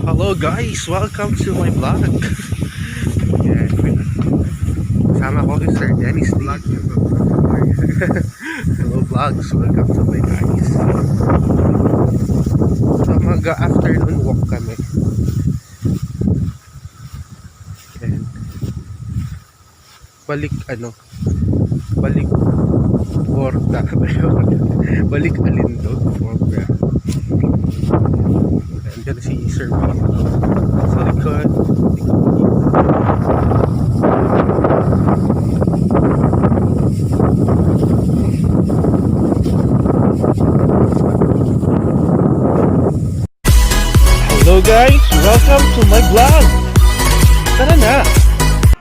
Hello guys! Welcome to my vlog! Yan. Kasama ko si Sir Dennis Dee. Hello vlogs! Welcome to my guys. So mag-afternoon walk kami. And balik balik Borda. Balik Alindog. Borda. Andiyan si Sir B. Sa likod. Hello guys! Welcome to my vlog! Tara na!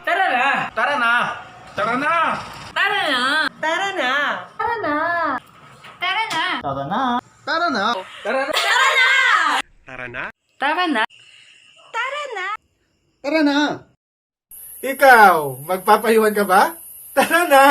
Tara na! Tara na! Tara na! Tara na! Tara na! Tara na! Tara na! Tara na! Tara na! Tara na! Tara na! Tara na! Tara na! Tara na! Tara na! Ikaw, magpapayuhan ka ba? Tara na!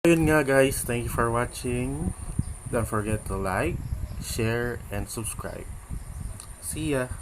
Ayun nga guys, thank you for watching. Don't forget to like, share, and subscribe. See ya!